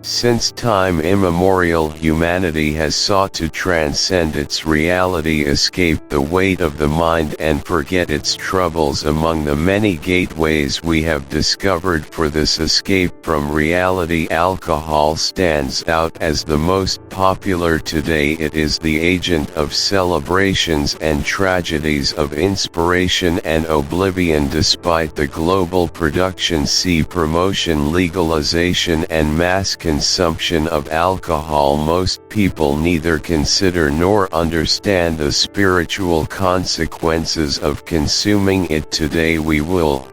Since time immemorial, humanity has sought to transcend its reality, escape the weight of the mind, and forget its troubles. Among the many gateways we have discovered for this escape from reality, alcohol stands out as the most popular today. It is the agent of celebrations and tragedies, of inspiration and oblivion. Despite the global production, promotion, legalization, and mass consumption of alcohol, most people neither consider nor understand the spiritual consequences of consuming it. Today we will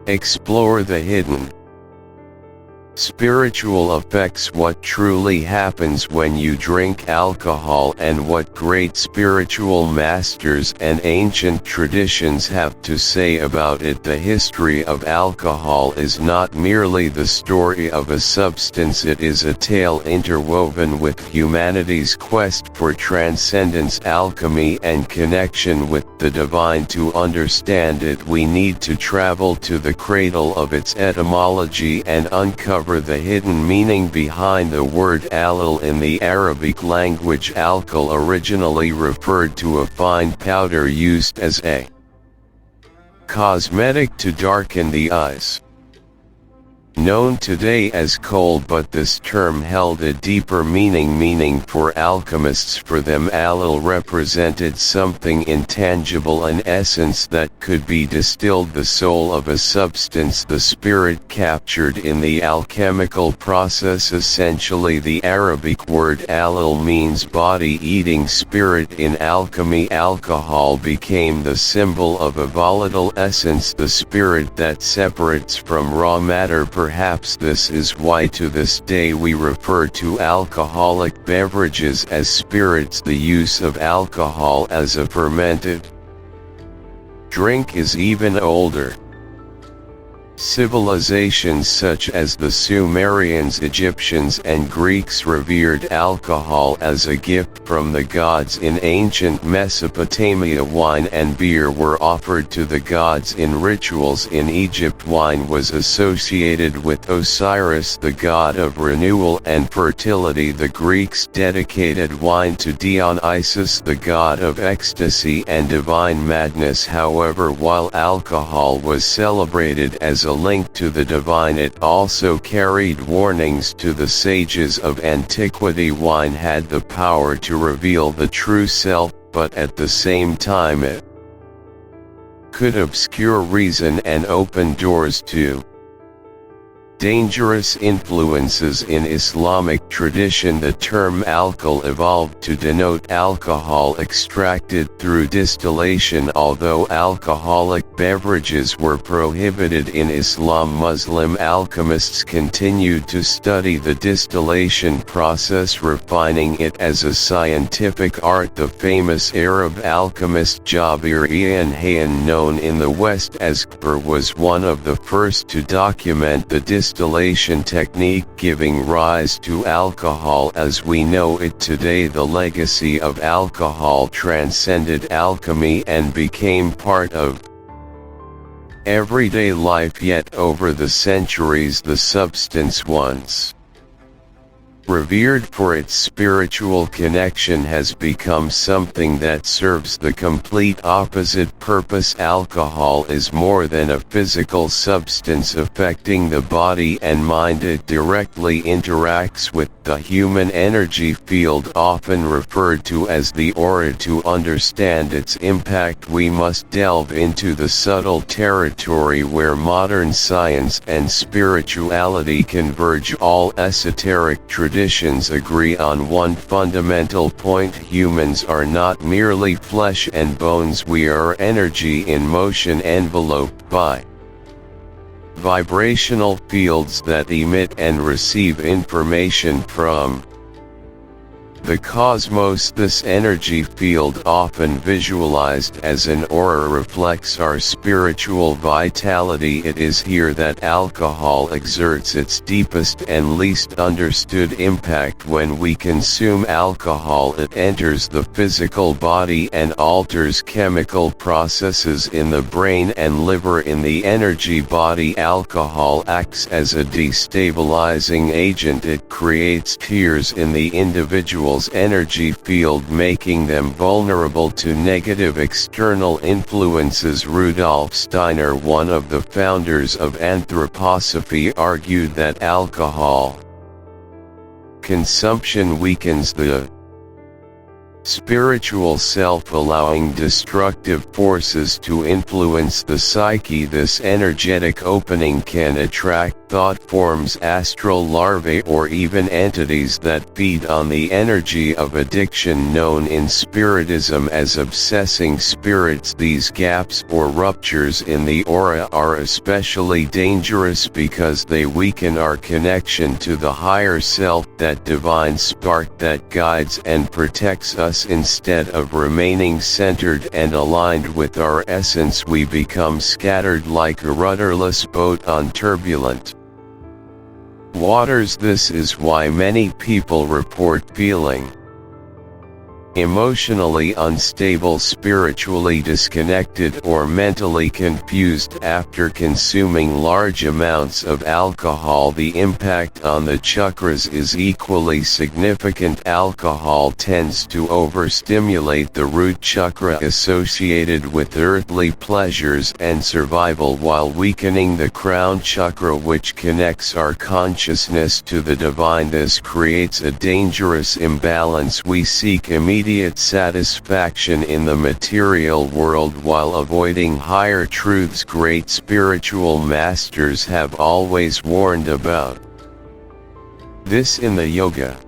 explore the hidden spiritual effects, what truly happens when you drink alcohol, and what great spiritual masters and ancient traditions have to say about it. The history of alcohol is not merely the story of a substance, it is a tale interwoven with humanity's quest for transcendence, alchemy, and connection with the divine. To understand it, we need to travel to the cradle of its etymology and uncover the hidden meaning behind the word alil. In the Arabic language, alcohol originally referred to a fine powder used as a cosmetic to darken the eyes, known today as kohl, but this term held a deeper meaning for alchemists. For them, alil represented something intangible, an essence that could be distilled, the soul of a substance, the spirit captured in the alchemical process. Essentially, the Arabic word alil means body-eating spirit. In alchemy, alcohol became the symbol of a volatile essence, the spirit that separates from raw matter. Perhaps this is why to this day we refer to alcoholic beverages as spirits. The use of alcohol as a fermented drink is even older. Civilizations such as the Sumerians, Egyptians, and Greeks revered alcohol as a gift from the gods. In ancient Mesopotamia, wine and beer were offered to the gods in rituals. In Egypt, wine was associated with Osiris, the god of renewal and fertility. The Greeks dedicated wine to Dionysus, the god of ecstasy and divine madness. However, while alcohol was celebrated as a link to the divine, it also carried warnings to the sages of antiquity. Wine had the power to reveal the true self, but at the same time it could obscure reason and open doors to dangerous influences. In Islamic tradition, the term alcohol evolved to denote alcohol extracted through distillation. Although alcoholic beverages were prohibited in Islam, Muslim alchemists continued to study the distillation process, refining it as a scientific art. The famous Arab alchemist Jabir ibn Hayyan, known in the West as Kfir, was one of the first to document the distillation technique, giving rise to alcohol as we know it today. The legacy of alcohol transcended alchemy and became part of everyday life, yet over the centuries the substance once revered for its spiritual connection has become something that serves the complete opposite purpose. Alcohol is more than a physical substance affecting the body and mind. It directly interacts with the human energy field, often referred to as the aura. To understand its impact, we must delve into the subtle territory where modern science and spirituality converge. All esoteric traditions agree on one fundamental point: humans are not merely flesh and bones, we are energy in motion, enveloped by vibrational fields that emit and receive information from The cosmos. This energy field, often visualized as an aura, reflects our spiritual vitality. It is here that alcohol exerts its deepest and least understood impact. When we consume alcohol, it enters the physical body and alters chemical processes in the brain and liver. In the energy body, alcohol acts as a destabilizing agent. It creates tears in the individual's energy field, making them vulnerable to negative external influences. Rudolf Steiner, one of the founders of anthroposophy, argued that alcohol consumption weakens the spiritual self, allowing destructive forces to influence the psyche. This energetic opening can attract thought forms, astral larvae, or even entities that feed on the energy of addiction, known in Spiritism as obsessing spirits. These gaps or ruptures in the aura are especially dangerous because they weaken our connection to the higher self, that divine spark that guides and protects us. Instead of remaining centered and aligned with our essence, we become scattered like a rudderless boat on turbulent waters. This is why many people report feeling emotionally unstable, spiritually disconnected, or mentally confused after consuming large amounts of alcohol. The impact on the chakras is equally significant. Alcohol tends to overstimulate the root chakra, associated with earthly pleasures and survival, while weakening the crown chakra, which connects our consciousness to the divine. This creates a dangerous imbalance. We seek immediate satisfaction in the material world while avoiding higher truths great spiritual masters have always warned about. This in the Yoga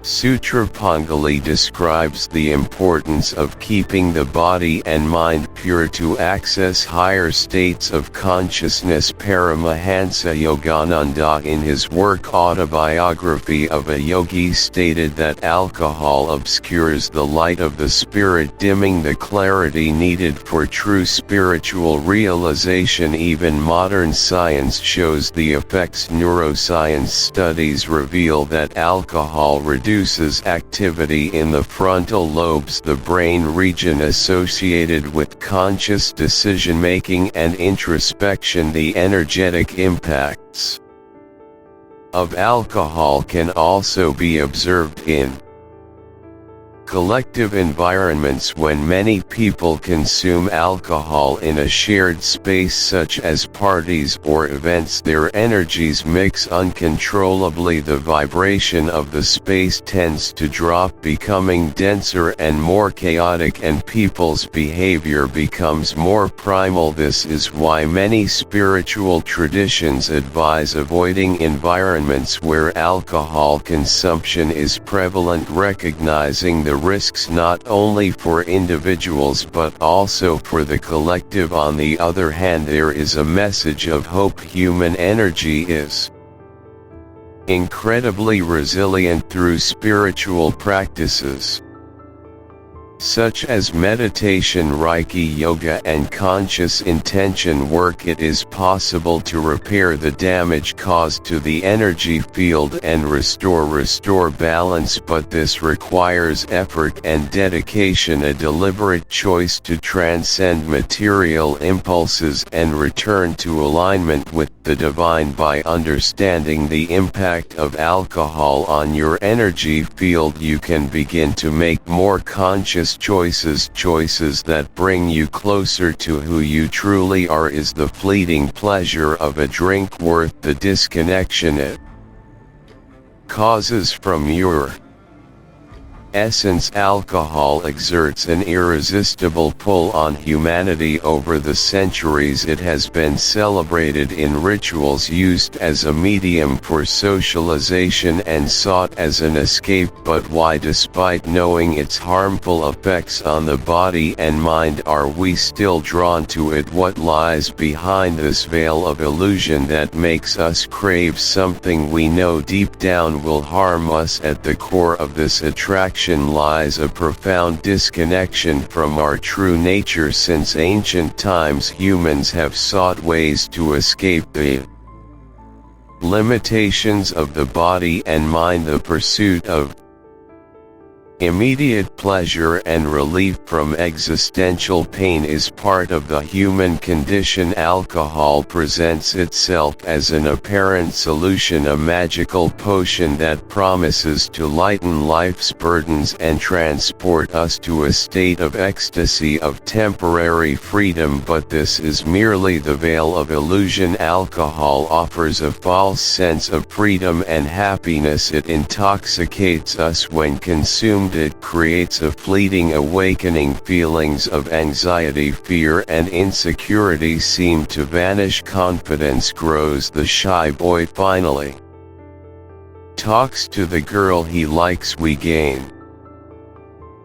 Sutra, Pangali describes the importance of keeping the body and mind pure to access higher states of consciousness. Paramahansa Yogananda, in his work Autobiography of a Yogi, stated that alcohol obscures the light of the spirit, dimming the clarity needed for true spiritual realization. Even modern science shows the effects. Neuroscience studies reveal that alcohol reduces activity in the frontal lobes, the brain region associated with conscious decision-making and introspection. The energetic impacts of alcohol can also be observed in collective environments. When many people consume alcohol in a shared space such as parties or events, their energies mix uncontrollably. The vibration of the space tends to drop, becoming denser and more chaotic, and people's behavior becomes more primal. This is why many spiritual traditions advise avoiding environments where alcohol consumption is prevalent, recognizing the risks not only for individuals but also for the collective. On the other hand, there is a message of hope. Human energy is incredibly resilient. Through spiritual practices such as meditation, Reiki yoga, and conscious intention work, it is possible to repair the damage caused to the energy field and restore balance, but this requires effort and dedication, a deliberate choice to transcend material impulses and return to alignment with the divine. By understanding the impact of alcohol on your energy field, you can begin to make more conscious choices that bring you closer to who you truly are. Is the fleeting pleasure of a drink worth the disconnection it causes from your essence, alcohol exerts an irresistible pull on humanity. Over the centuries it has been celebrated in rituals, used as a medium for socialization and sought as an escape. But why, despite knowing its harmful effects on the body and mind, are we still drawn to it? What lies behind this veil of illusion that makes us crave something we know deep down will harm us? At the core of this attraction lies a profound disconnection from our true nature. Since ancient times, humans have sought ways to escape the limitations of the body and mind. The pursuit of immediate pleasure and relief from existential pain is part of the human condition. Alcohol presents itself as an apparent solution, a magical potion that promises to lighten life's burdens and transport us to a state of ecstasy, of temporary freedom. But this is merely the veil of illusion. Alcohol offers a false sense of freedom and happiness. It intoxicates us when consumed. It creates a fleeting awakening. Feelings of anxiety, fear and insecurity seem to vanish. Confidence grows. The shy boy finally talks to the girl he likes. We gain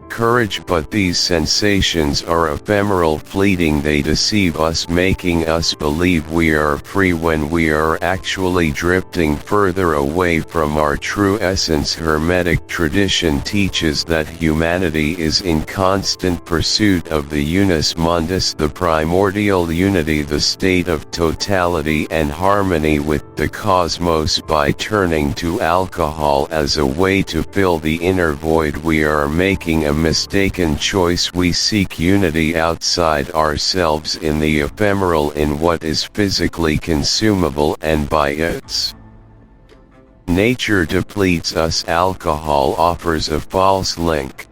courage, but these sensations are ephemeral, fleeting. They deceive us, making us believe we are free when we are actually drifting further away from our true essence. Hermetic tradition teaches that humanity is in constant pursuit of the unus mundus, the primordial unity, the state of totality and harmony with the cosmos. By turning to alcohol as a way to fill the inner void, we are making a mistaken choice. We seek unity outside ourselves, in the ephemeral, in what is physically consumable, and by its nature depletes us. Alcohol offers a false link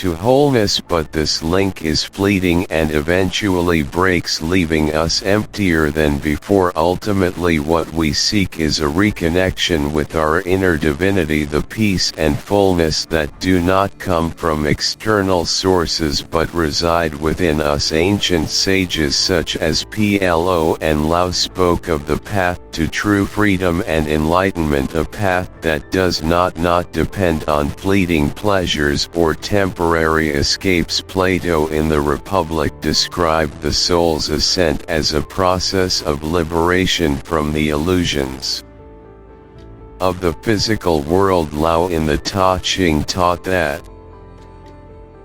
to wholeness, but this link is fleeting and eventually breaks, leaving us emptier than before. Ultimately, what we seek is a reconnection with our inner divinity, the peace and fullness that do not come from external sources but reside within us. Ancient sages such as Plo and Lao spoke of the path to true freedom and enlightenment, a path that does not depend on fleeting pleasures or temporary escapes. Plato in the Republic described the soul's ascent as a process of liberation from the illusions of the physical world. Lao in the Ta Ching taught that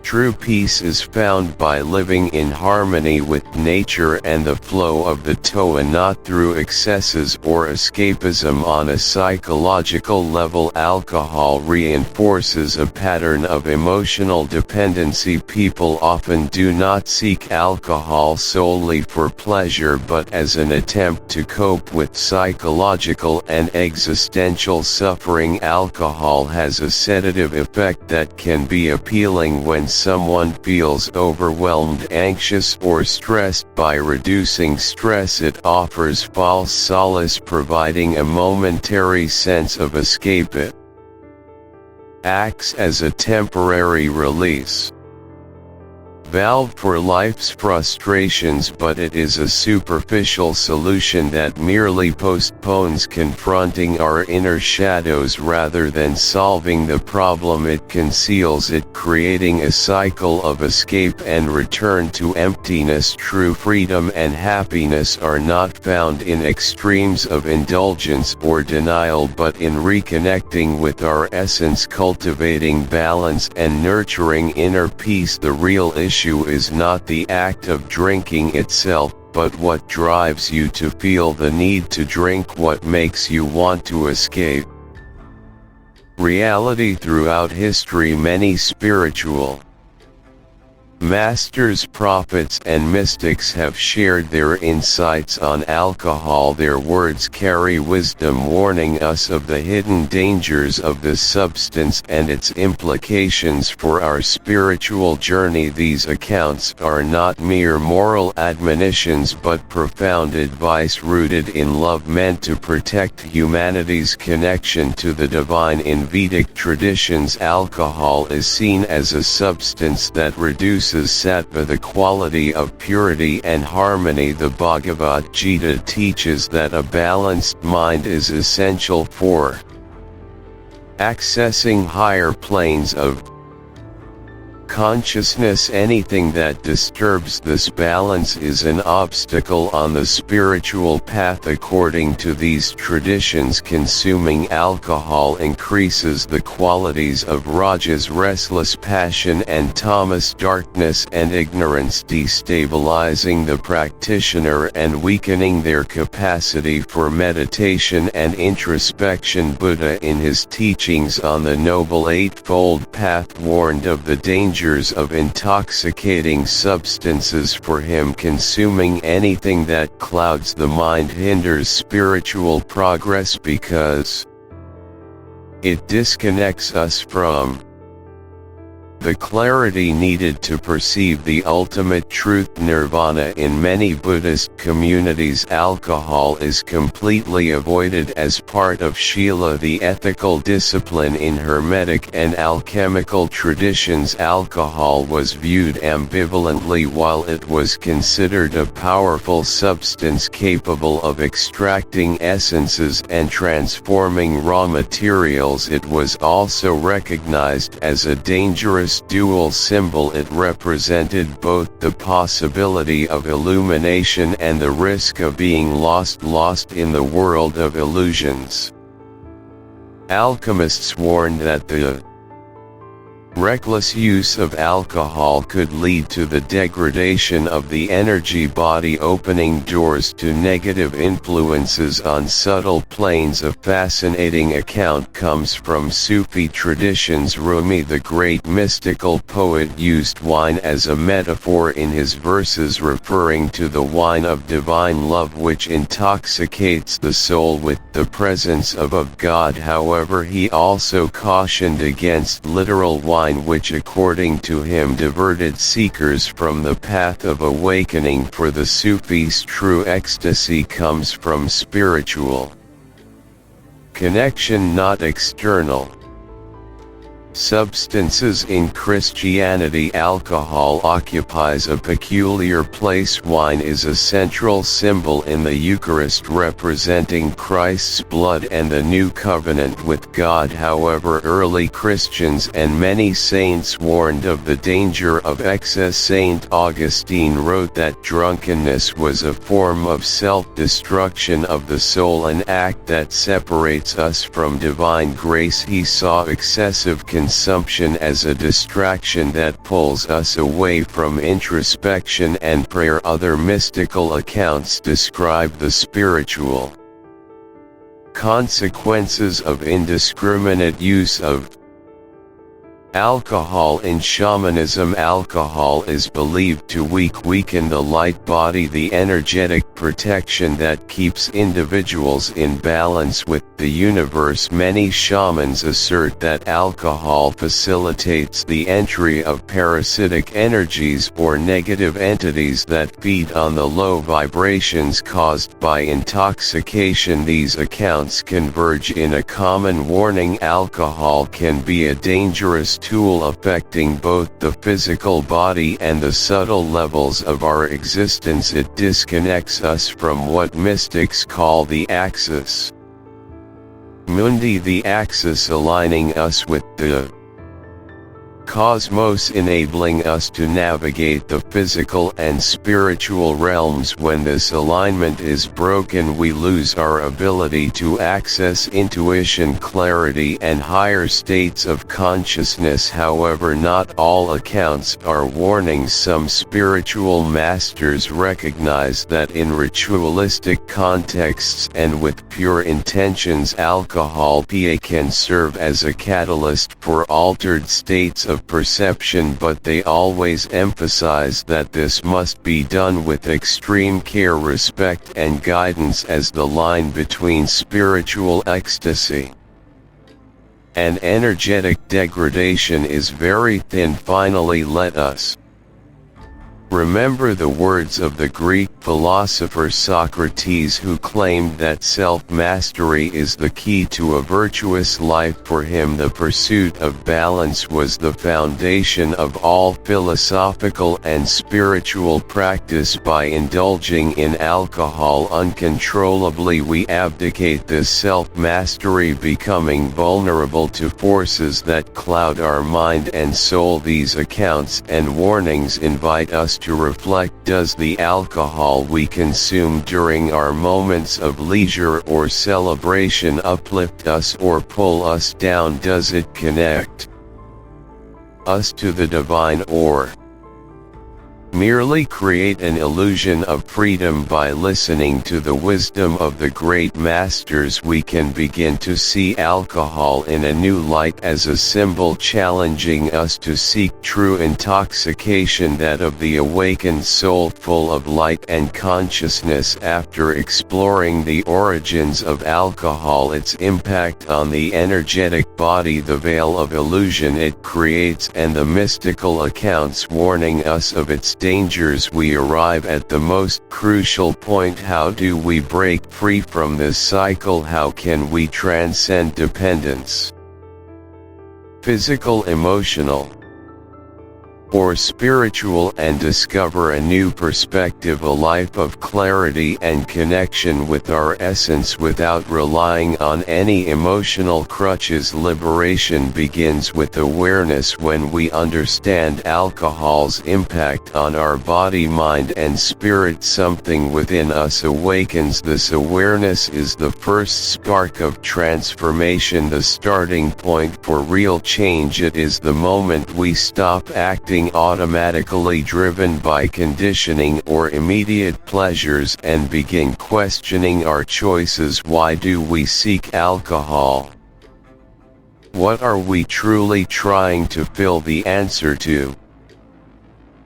true peace is found by living in harmony with nature and the flow of the Toa, not through excesses or escapism. On a psychological level, alcohol reinforces a pattern of emotional dependency. People often do not seek alcohol solely for pleasure, but as an attempt to cope with psychological and existential suffering. Alcohol has a sedative effect that can be appealing when someone feels overwhelmed, anxious or stressed. By reducing stress, it offers false solace, providing a momentary sense of escape. It acts as a temporary release valve for life's frustrations, but it is a superficial solution that merely postpones confronting our inner shadows rather than solving the problem it conceals. It creating a cycle of escape and return to emptiness. True freedom and happiness are not found in extremes of indulgence or denial, but in reconnecting with our essence, cultivating balance and nurturing inner peace. The real issue is not the act of drinking itself, but what drives you to feel the need to drink, what makes you want to escape reality. Throughout history, many spiritual Masters, prophets and mystics have shared their insights on alcohol. Their words carry wisdom, warning us of the hidden dangers of this substance and its implications for our spiritual journey. These accounts are not mere moral admonitions but profound advice rooted in love, meant to protect humanity's connection to the divine. In Vedic traditions, alcohol is seen as a substance that reduces sattva, the quality of purity and harmony. The Bhagavad Gita teaches that a balanced mind is essential for accessing higher planes of consciousness. Anything that disturbs this balance is an obstacle on the spiritual path. According to these traditions, consuming alcohol increases the qualities of rajas, restless passion, and tamas, darkness and ignorance, destabilizing the practitioner and weakening their capacity for meditation and introspection. Buddha, in his teachings on the Noble Eightfold Path, warned of the danger of intoxicating substances. For him, consuming anything that clouds the mind hinders spiritual progress because it disconnects us from the clarity needed to perceive the ultimate truth, nirvana. In many Buddhist communities, alcohol is completely avoided as part of Shila, the ethical discipline. In Hermetic and alchemical traditions, alcohol was viewed ambivalently. While it was considered a powerful substance capable of extracting essences and transforming raw materials, it was also recognized as a dangerous dual symbol. It represented both the possibility of illumination and the risk of being lost in the world of illusions. Alchemists warned that the reckless use of alcohol could lead to the degradation of the energy body, opening doors to negative influences on subtle planes. A fascinating account comes from Sufi traditions. Rumi, the great mystical poet, used wine as a metaphor in his verses, referring to the wine of divine love which intoxicates the soul with the presence of God. However, he also cautioned against literal wine, which according to him diverted seekers from the path of awakening. For the Sufis, true ecstasy comes from spiritual connection, not external substances. In Christianity, alcohol occupies a peculiar place. Wine is a central symbol in the Eucharist, representing Christ's blood and the new covenant with God. However, early Christians and many saints warned of the danger of excess. Saint Augustine wrote that drunkenness was a form of self-destruction of the soul, an act that separates us from divine grace. He saw excessive consumption as a distraction that pulls us away from introspection and prayer. Other mystical accounts describe the spiritual consequences of indiscriminate use of alcohol. In shamanism, alcohol is believed to weaken the light body, the energetic protection that keeps individuals in balance with the universe. Many shamans assert that alcohol facilitates the entry of parasitic energies or negative entities that feed on the low vibrations caused by intoxication. These accounts converge in a common warning: alcohol can be a dangerous tool affecting both the physical body and the subtle levels of our existence. It disconnects us from what mystics call the axis mundi, the axis aligning us with the cosmos, enabling us to navigate the physical and spiritual realms. When this alignment is broken, we lose our ability to access intuition, clarity, and higher states of consciousness. However, not all accounts are warnings. Some spiritual masters recognize that in ritualistic contexts and with pure intentions, alcohol can serve as a catalyst for altered states of perception, but they always emphasize that this must be done with extreme care, respect and guidance as the line between spiritual ecstasy and energetic degradation is very thin. Finally, let us remember the words of the Greek philosopher Socrates, who claimed that self-mastery is the key to a virtuous life. For him, the pursuit of balance was the foundation of all philosophical and spiritual practice. By indulging in alcohol uncontrollably, we abdicate this self-mastery, becoming vulnerable to forces that cloud our mind and soul. These accounts and warnings invite us to reflect: does the alcohol we consume during our moments of leisure or celebration uplift us or pull us down? Does it connect us to the divine, or merely create an illusion of freedom? By listening to the wisdom of the great masters, we can begin to see alcohol in a new light, as a symbol challenging us to seek true intoxication, that of the awakened soul full of light and consciousness. After exploring the origins of alcohol, its impact on the energetic body, the veil of illusion it creates, and the mystical accounts warning us of its dangers, we arrive at the most crucial point: how do we break free from this cycle? How can we transcend dependence, physical, emotional, or spiritual, and discover a new perspective, a life of clarity and connection with our essence without relying on any emotional crutches? Liberation begins with awareness. When we understand alcohol's impact on our body, mind and spirit, something within us awakens. This awareness is the first spark of transformation, the starting point for real change. It is the moment we stop acting automatically, driven by conditioning or immediate pleasures, and begin questioning our choices. Why do we seek alcohol? What are we truly trying to fill the answer to?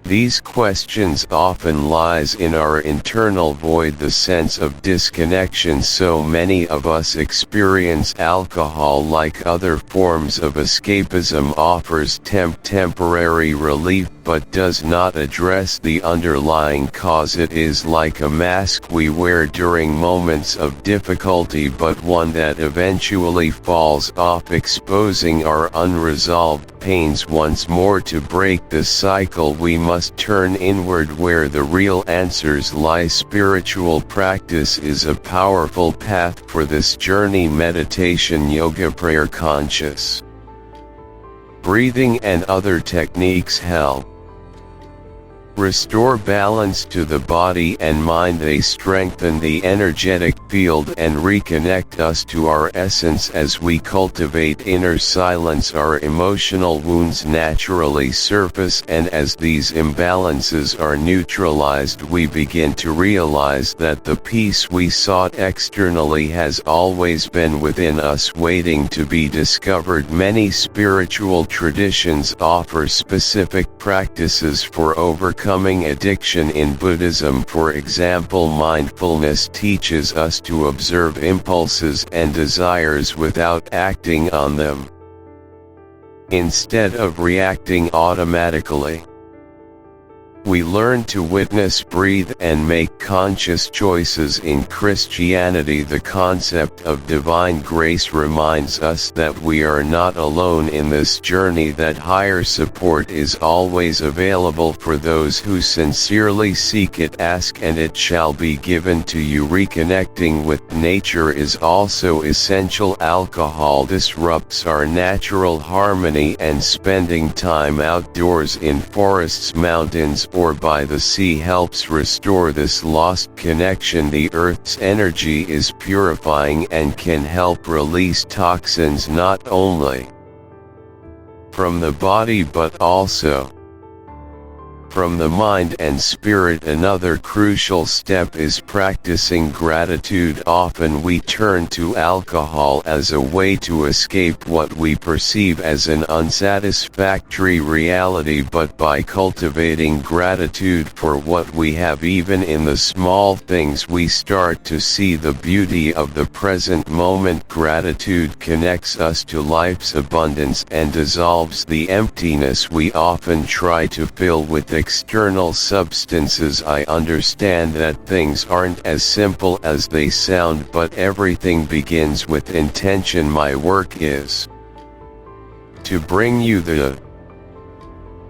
These questions often lies in our internal void, the sense of disconnection. So many of us experience alcohol like other forms of escapism, offers temporary relief but does not address the underlying cause. It is like a mask we wear during moments of difficulty, but one that eventually falls off, exposing our unresolved pains. Once more, to break this cycle, we must turn inward, where the real answers lie. Spiritual practice is a powerful path for this journey. Meditation, yoga, prayer, conscious breathing and other techniques help restore balance to the body and mind. They strengthen the energetic field and reconnect us to our essence. As we cultivate inner silence, our emotional wounds naturally surface, and as these imbalances are neutralized, we begin to realize that the peace we sought externally has always been within us, waiting to be discovered. Many spiritual traditions offer specific practices for overcoming addiction. In Buddhism, for example, mindfulness teaches us to observe impulses and desires without acting on them, instead of reacting automatically. We learn to witness, breathe, and make conscious choices. In Christianity, the concept of divine grace reminds us that we are not alone in this journey, that higher support is always available for those who sincerely seek it. Ask and it shall be given to you. Reconnecting with nature is also essential. Alcohol disrupts our natural harmony, and spending time outdoors in forests, mountains, or by the sea helps restore this lost connection. The earth's energy is purifying and can help release toxins not only from the body but also From the mind and spirit, another crucial step is practicing gratitude. Often we turn to alcohol as a way to escape what we perceive as an unsatisfactory reality, but by cultivating gratitude for what we have, even in the small things, we start to see the beauty of the present moment. Gratitude connects us to life's abundance and dissolves the emptiness we often try to fill with external substances. I understand that things aren't as simple as they sound, but everything begins with intention. My work is to bring you the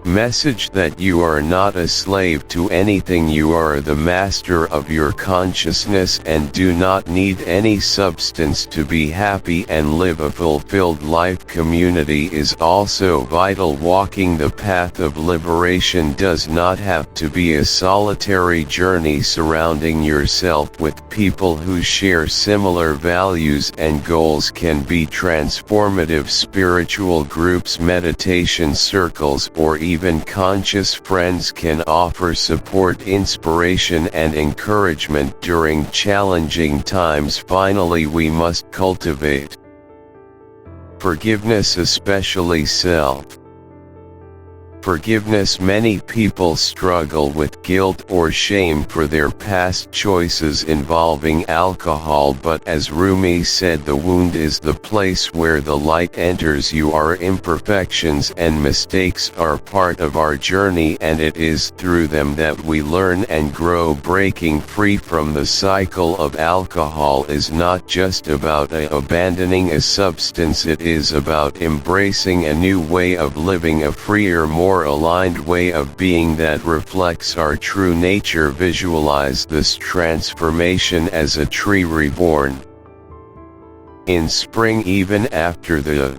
message that you are not a slave to anything. You are the master of your consciousness and do not need any substance to be happy and live a fulfilled life. Community is also vital. Walking the path of liberation does not have to be a solitary journey. Surrounding yourself with people who share similar values and goals can be transformative. Spiritual groups, meditation circles, or even conscious friends can offer support, inspiration, and encouragement during challenging times. Finally, we must cultivate forgiveness, especially self forgiveness. Many people struggle with guilt or shame for their past choices involving alcohol, but as Rumi said, the wound is the place where the light enters. Our imperfections and mistakes are part of our journey, and it is through them that we learn and grow. Breaking free from the cycle of alcohol is not just about abandoning a substance, it is about embracing a new way of living, a freer, more aligned way of being that reflects our true nature. Visualize this transformation as a tree reborn in spring. Even after the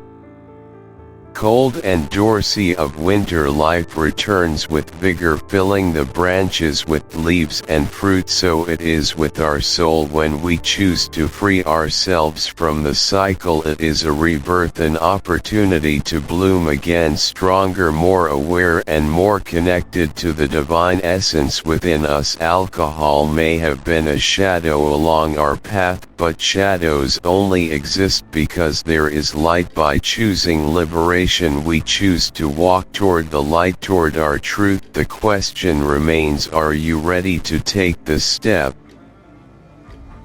cold and dorsey of winter, life returns with vigor, filling the branches with leaves and fruit. So it is with our soul. When we choose to free ourselves from the cycle, it is a rebirth, an opportunity to bloom again, stronger, more aware, and more connected to the divine essence within us. Alcohol may have been a shadow along our path, but shadows only exist because there is light. By choosing liberation, we choose to walk toward the light, toward our truth. The question remains, are you ready to take the step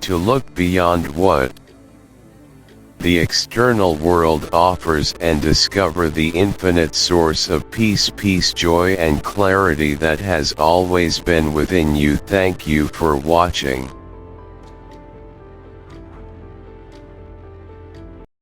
to look beyond what the external world offers and discover the infinite source of peace, joy, and clarity that has always been within you? Thank you for watching.